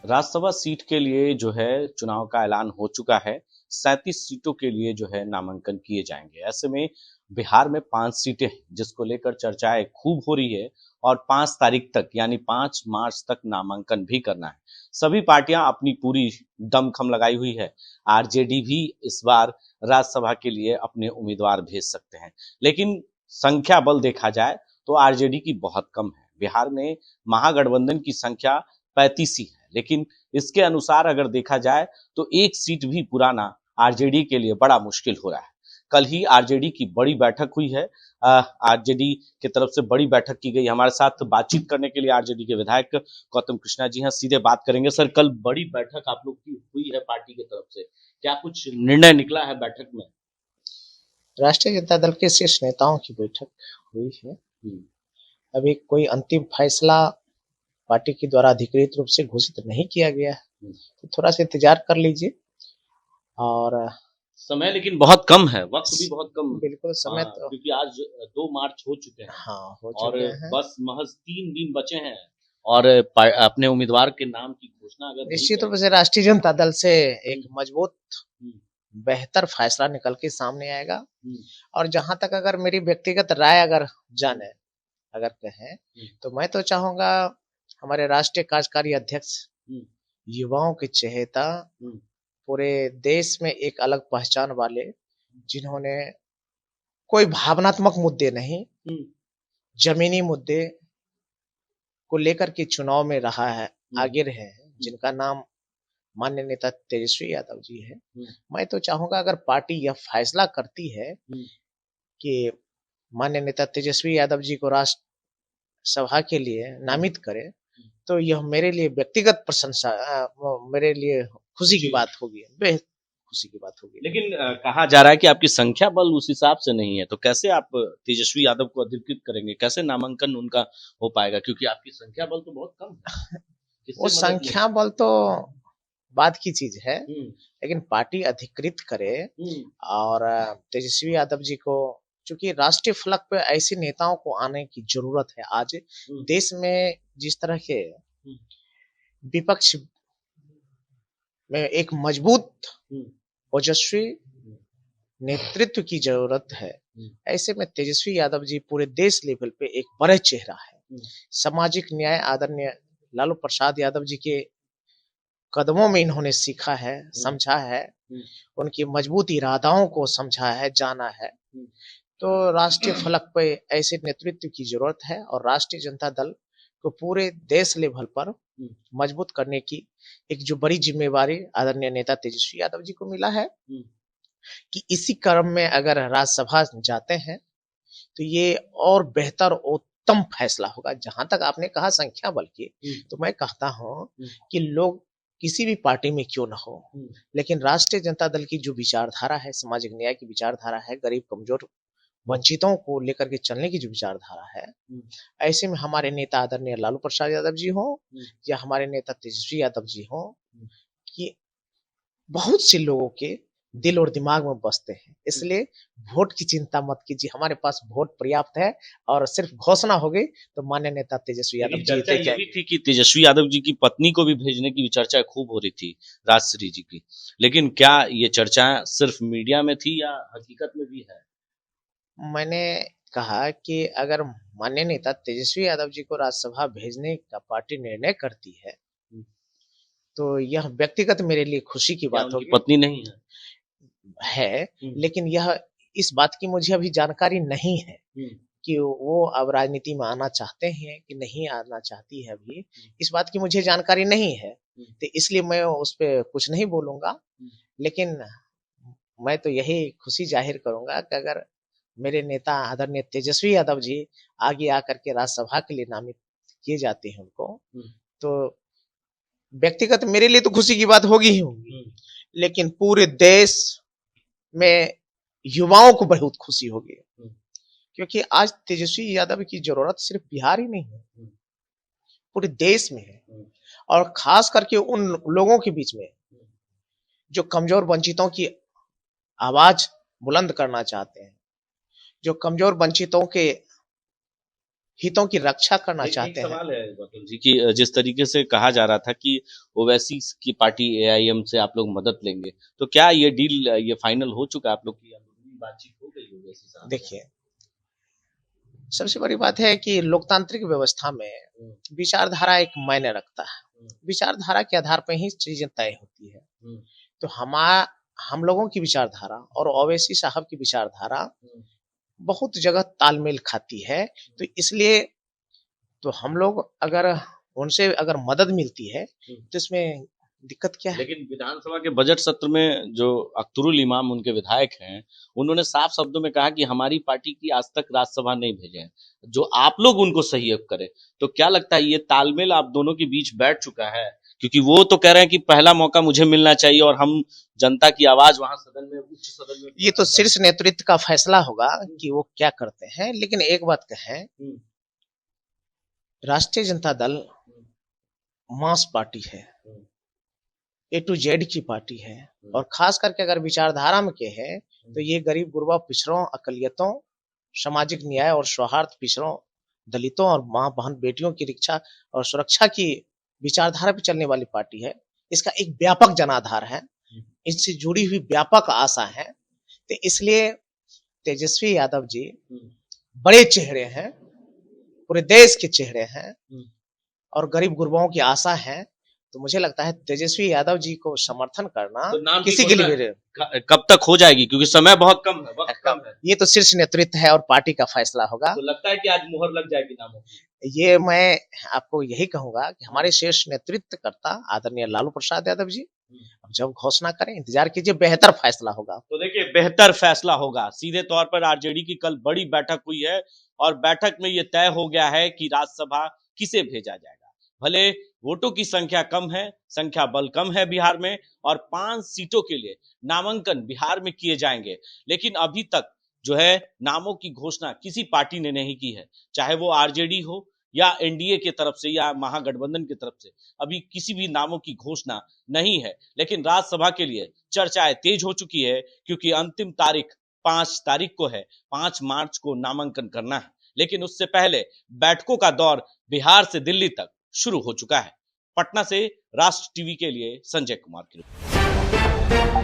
Rajya Sabha seat के लिए जो है चुनाव का ऐलान हो चुका है। 37 सीटों के लिए जो है नामांकन किए जाएंगे। ऐसे में बिहार में 5 सीटें हैं जिसको लेकर चर्चाएं खूब हो रही है और 5 तारीख तक यानी 5 मार्च तक नामांकन भी करना है। सभी पार्टियां अपनी पूरी दमखम लगाई हुई है। आरजेडी भी इस बार राज्यसभा के लिए अपने उम्मीदवार भेज सकते हैं, लेकिन संख्या बल देखा जाए तो आरजेडी की बहुत कम है। बिहार में महागठबंधन की संख्या 35 ही है, लेकिन इसके अनुसार अगर देखा जाए तो एक सीट भी पुराना आरजेडी के लिए बड़ा मुश्किल हो रहा है। कल ही आरजेडी की बड़ी बैठक हुई है। आरजेडी की तरफ से बड़ी बैठक की गई। हमारे साथ बातचीत करने के लिए आरजेडी के विधायक गौतम कृष्णा जी हैं। सीधे बात करेंगे। सर, कल बड़ी बैठक आप लोग की हुई है पार्टी की तरफ से, क्या कुछ निर्णय निकला है बैठक में? राष्ट्रीय जनता दल के शीर्ष नेताओं की बैठक हुई है। अभी कोई अंतिम फैसला पार्टी के द्वारा अधिकृत रूप से घोषित नहीं किया गया है, तो थोड़ा सा इंतजार कर लीजिए। और समय लेकिन बहुत कम है, वक्त भी बहुत कम। बिल्कुल समय तो क्योंकि आज 2 मार्च हो चुके हैं हाँ हो और चुके हैं। बस महज 3 दिन बचे हैं और अपने उम्मीदवार के नाम की घोषणा अगर नहीं निश्चित रूप करेंगे। से राष्ट्रीय जनता दल से एक मजबूत हम्म, बेहतर फैसला निकल के सामने आएगा। हम्म, और जहां तक अगर मेरी व्यक्तिगत राय अगर जाने अगर कहें हम्म, तो मैं तो चाहूंगा हमारे राष्ट्रीय कार्यकारी अध्यक्ष हम्म, युवाओं के चहेता, हम्म, पूरे देश में एक अलग पहचान वाले, जिन्होंने कोई भावनात्मक मुद्दे नहीं, हम्म, जमीनी मुद्दे को लेकर के चुनाव में रहा है, आगे रहे हैं, जिनका नाम माननीय नेता तेजस्वी यादव जी है। मैं तो चाहूंगा अगर पार्टी यह फैसला करती है कि माननीय नेता तेजस्वी यादव जी को राष्ट्रसभा के लिए नामित करे, तो यह मेरे लिए व्यक्तिगत प्रशंसा मेरे लिए खुशी की बात होगी, बेहद खुशी की बात होगी। लेकिन कहा जा रहा है कि आपकी संख्या बल उस हिसाब से नहीं है, तो कैसे आप तेजस्वी यादव को अधिकृत करेंगे? कैसे नामांकन उनका हो पाएगा? क्योंकि आपकी संख्या बल तो बहुत कम है। वो किससे मदद लेंगे? संख्या बल तो बात की चीज है, हम्म, लेकिन पार्टी अधिकृत करे। हम्म, और तेजस्वी यादव जी को, चूंकि राष्ट्रीय फलक पे ऐसे नेताओं को आने की जरूरत है। आज देश में जिस तरह के विपक्ष में एक मजबूत ओजस्वी नेतृत्व की जरूरत है, ऐसे में तेजस्वी यादव जी पूरे देश लेवल पे एक बड़े चेहरा है। सामाजिक न्याय आदरणीय लालू प्रसाद यादव जी के कदमों में इन्होंने सीखा है, समझा है, उनकी मजबूत इरादाओं को समझा है, जाना है। तो राष्ट्रीय फलक पे ऐसे नेतृत्व की जरूरत है और राष्ट्रीय जनता दल को पूरे देश लेवल पर मजबूत करने की एक जो बड़ी जिम्मेवारी आदरणीय नेता तेजस्वी यादव जी को मिला है, कि इसी क्रम में अगर राज्यसभा जाते हैं तो ये और बेहतर उत्तम फैसला होगा। जहां तक आपने कहा संख्या बल की, तो मैं कहता हूं कि लोग किसी भी पार्टी में क्यों ना हो, लेकिन राष्ट्रीय जनता दल की जो विचारधारा है, सामाजिक न्याय की विचारधारा है, गरीब कमजोर वंचितों को लेकर के चलने की जो विचारधारा है, ऐसे में हमारे नेता आदरणीय लालू प्रसाद यादव जी हो या हमारे नेता तेजस्वी यादव जी हो, कि बहुत से लोगों के दिल और दिमाग में बसते हैं। इसलिए वोट की चिंता मत कीजिए, हमारे पास वोट पर्याप्त है। और सिर्फ घोषणा हो गई तो माननीय नेता तेजस्वी यादव लेकिन चर्चा जीते ये भी जाएंगे। थी कि तेजस्वी यादव जी की पत्नी को भी भेजने की चर्चा खूब हो रही थी, राजश्री जी की। लेकिन क्या ये चर्चा सिर्फ मीडिया में थी या हकीकत में भी है? मैंने कहा कि अगर माननीय नेता तेजस्वी यादव जी को राज्यसभा भेजने का पार्टी निर्णय करती है, तो यह व्यक्तिगत मेरे लिए खुशी की क्या बात उनकी होगी। पत्नी नहीं है, लेकिन यह इस बात की मुझे अभी जानकारी नहीं है है? कि वो अब राजनीति में आना चाहते हैं कि नहीं आना चाहती है। अभी इस बात की मुझे जानकारी नहीं है, तो इसलिए मैं उस पर कुछ नहीं बोलूंगा। लेकिन मैं तो यही खुशी जाहिर करूंगा कि अगर मेरे नेता आदरणीय तेजस्वी यादव जी आगे आकर के राज्यसभा के लिए नामित किए जाते हैं उनको, तो व्यक्तिगत मेरे लिए तो खुशी की बात होगी ही होगी, लेकिन पूरे देश में युवाओं को बहुत खुशी होगी। क्योंकि आज तेजस्वी यादव की जरूरत सिर्फ बिहार ही नहीं है, पूरे देश में है। और खास करके उन लोगों के बीच में जो कमजोर वंचितों की आवाज बुलंद करना चाहते हैं, जो कमजोर वंचितों के हितों की रक्षा करना चाहते हैं। सवाल है गौतम जी कि जिस तरीके से कहा जा रहा था कि ओवैसी की पार्टी एआईएम से आप लोग मदद लेंगे, तो क्या ये डील ये फाइनल हो चुका है आप लोग की, बातचीत हो गई ओवैसी साहब? देखिए, सबसे बड़ी बात है कि लोकतांत्रिक व्यवस्था में विचारधारा एक मायने रखता है। विचारधारा के आधार पर ही चीजें तय होती है। तो हम लोगों की विचारधारा और ओवैसी साहब की विचारधारा बहुत जगह तालमेल खाती है। तो इसलिए तो हम लोग अगर उनसे अगर मदद मिलती है तो इसमें दिक्कत क्या है? लेकिन विधानसभा के बजट सत्र में जो अख्तरुल इमाम उनके विधायक हैं, उन्होंने साफ शब्दों में कहा कि हमारी पार्टी की आज तक राज्यसभा नहीं भेजे हैं, जो आप लोग उनको सहयोग करें। तो क्या लगता है ये तालमेल आप दोनों के बीच बैठ चुका है? क्योंकि वो तो कह रहे हैं कि पहला मौका मुझे मिलना चाहिए और हम जनता की आवाज वहां सदन में, उच्च सदन में। ये तो शीर्ष नेतृत्व का फैसला होगा कि वो क्या करते हैं। लेकिन एक बात कहें, राष्ट्रीय जनता दल मास पार्टी है, ए टू जेड की पार्टी है, और खास करके अगर विचारधारा में के है तो ये गरीब गुरबा पिछड़ों, अकलियतों, सामाजिक न्याय और सौहार्द, पिछड़ों, दलितों और माँ बहन बेटियों की रक्षा और सुरक्षा की विचारधारा पर चलने वाली पार्टी है। इसका एक व्यापक जनाधार है, इससे जुड़ी हुई व्यापक आशा है। तो इसलिए तेजस्वी यादव जी बड़े चेहरे हैं, पूरे देश के चेहरे हैं और गरीब गुरबाओं की आशा है। तो मुझे लगता है तेजस्वी यादव जी को समर्थन करना तो किसी के लिए कब तक हो जाएगी, क्योंकि समय बहुत कम है, वक्त कम है। ये तो शीर्ष नेतृत्व है और पार्टी का फैसला होगा। तो लगता है कि आज मुहर लग जाएगी नामों की? ये मैं आपको यही कहूंगा कि हमारे शीर्ष नेतृत्व करता आदरणीय लालू प्रसाद यादव जी अब जब घोषणा करें, इंतजार कीजिए, बेहतर फैसला होगा। तो देखिए, बेहतर फैसला होगा। सीधे तौर पर आरजेडी की कल बड़ी बैठक हुई है और बैठक में ये तय हो गया है कि राज्यसभा किसे भेजा जाएगा। भले वोटों की संख्या कम है, संख्या बल कम है बिहार में, और 5 सीटों के लिए नामांकन बिहार में किए जाएंगे, लेकिन अभी तक जो है नामों की घोषणा किसी पार्टी ने नहीं की है, चाहे वो आरजेडी हो या एनडीए की तरफ से या महागठबंधन की तरफ से। अभी किसी भी नामों की घोषणा नहीं है, लेकिन राज्यसभा के लिए चर्चाएं तेज हो चुकी है, क्योंकि अंतिम तारीख 5 तारीख को है, 5 मार्च को नामांकन करना है। लेकिन उससे पहले बैठकों का दौर बिहार से दिल्ली तक शुरू हो चुका है। पटना से राष्ट्र टीवी के लिए संजय कुमार की रिपोर्ट।